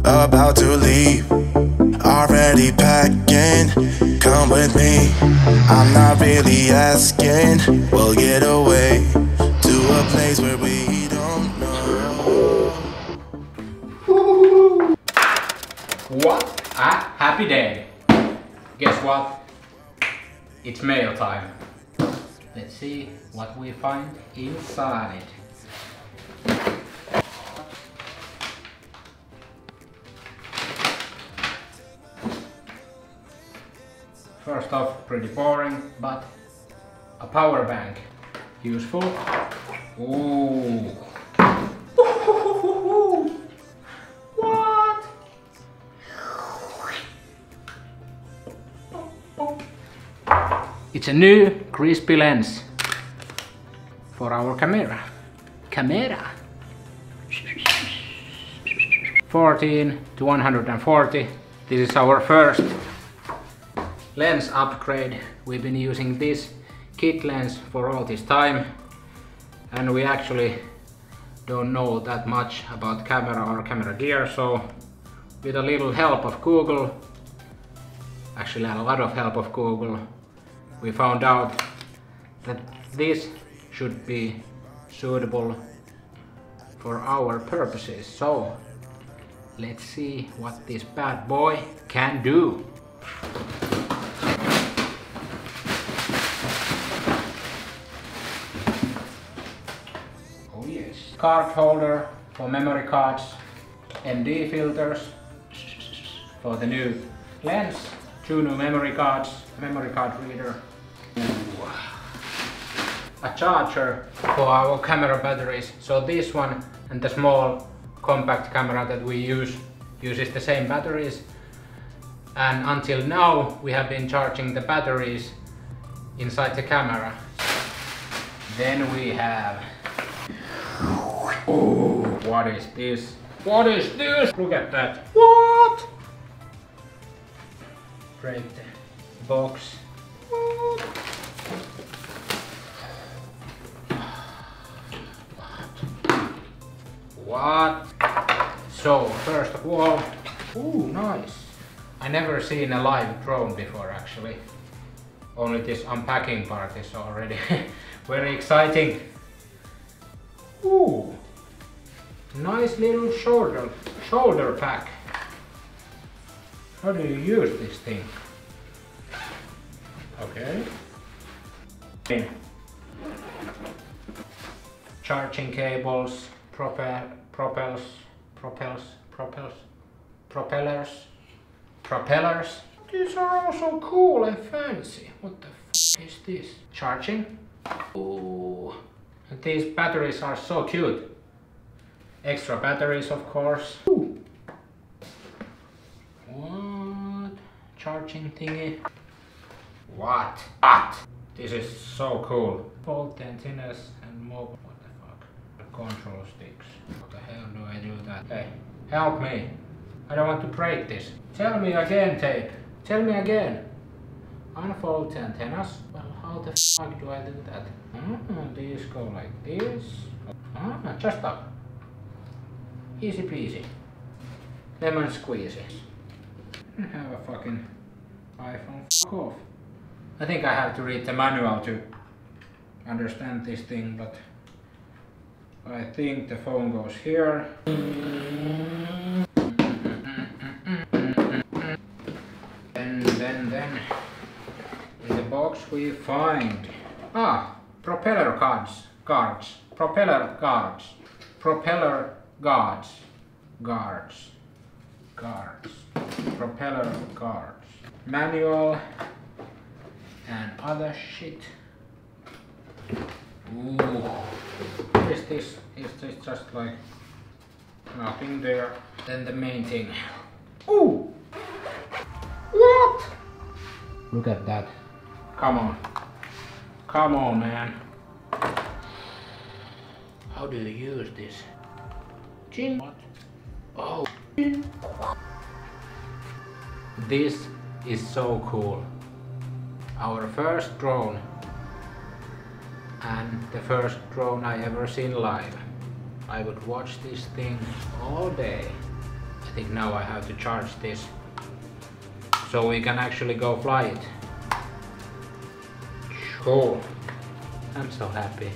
about to leave, already packing. Come with me, I'm not really asking. We'll get away to a place where we don't know. What a happy day! Guess what? It's mail time. Let's see what we find inside. First off, pretty boring, but a power bank. Useful. Ooh. What? It's a new crispy lens for our camera. 14 to 140. This is our first lens upgrade. We've been using this kit lens for all this time, and we actually don't know that much about camera or camera gear, so with a little help of Google, actually a lot of help of Google, we found out that this should be suitable for our purposes. So let's see what this bad boy can do. Oh yes. Card holder for memory cards, MD filters for the new lens, 2 new memory cards, memory card reader. A charger for our camera batteries. So this one and the small compact camera that we uses the same batteries. And until now we have been charging the batteries inside the camera. Then we have... Oh, what is this? What is this? Look at that. What? Break the box. What? So, first of all, ooh, nice. I never seen a live drone before actually. Only this unpacking part is already very exciting. Ooh, nice little shoulder pack. How do you use this thing? Okay. Charging cables, propellers. These are also cool and fancy. What the f is this? Charging? Ooh. And these batteries are so cute. Extra batteries, of course. Ooh. What? Charging thingy? What? This is so cool. Bolt antennas and mobile. What the fuck? Control sticks. What the hell do I do that? Hey, help me. I don't want to break this. Tell me again, tape. Tell me again. Unfold the antennas. Well, how the fuck do I do that? These go like this. Just up. Easy peasy. Lemon squeezy. Have a fucking iPhone. Fuck off. I think I have to read the manual to understand this thing, but I think the phone goes here. And then in the box we find propeller guards, propeller guards, manual and other shit. Ooh, is this just like nothing there? Then the main thing. Ooh, what? Look at that. Come on, man. How do you use this? Chin. What? Oh. Chin. This is so cool. Our first drone, and the first drone I ever seen live. I would watch this thing all day. I think now I have to charge this so we can actually go fly it. Cool. I'm so happy.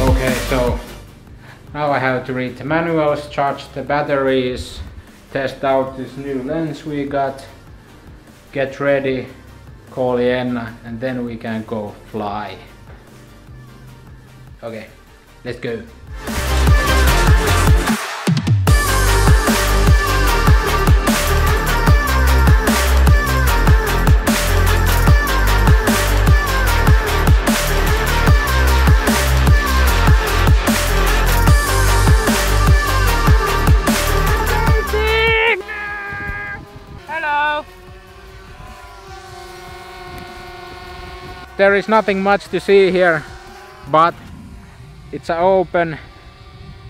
Okay, so now I have to read the manuals, charge the batteries, test out this new lens we got, get ready, call Jenna, and then we can go fly. Okay, let's go. There is nothing much to see here, but it's an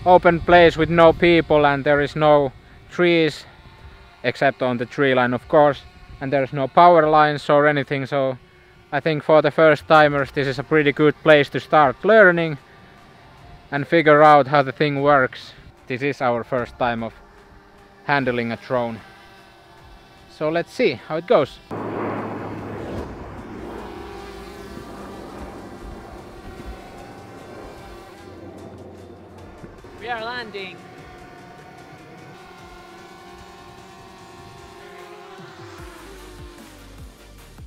open place with no people, and there is no trees except on the tree line, of course, and there's no power lines or anything, so I think for the first timers this is a pretty good place to start learning and figure out how the thing works. This is our first time of handling a drone, so let's see how it goes. We are landing.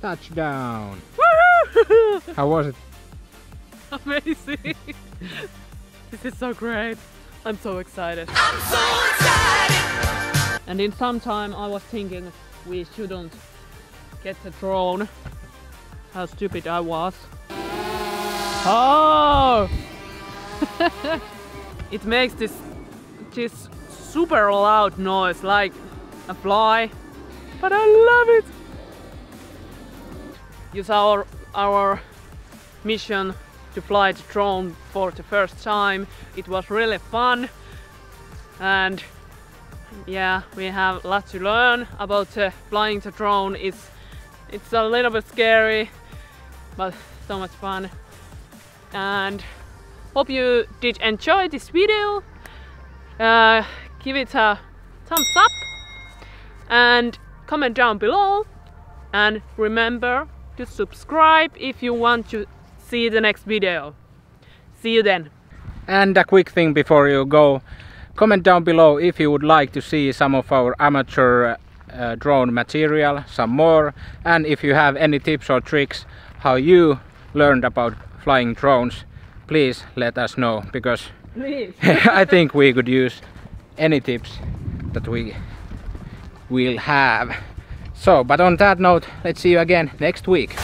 Touchdown! Woo! How was it? Amazing! This is so great. I'm so excited. I'm so excited. And in some time I was thinking we shouldn't get the drone. How stupid I was. Oh! It makes this super loud noise like a fly, but I love it. Use our mission to fly the drone for the first time. It was really fun, and yeah, we have a lot to learn about flying the drone. It's a little bit scary, but so much fun. And hope you did enjoy this video. Give it a thumbs up and comment down below, and remember to subscribe if you want to see the next video. See you then. And a quick thing before you go, comment down below if you would like to see some of our amateur drone material, some more, and if you have any tips or tricks how you learned about flying drones, please let us know, because Please. I think we could use any tips that we will have. So, but on that note, let's see you again next week.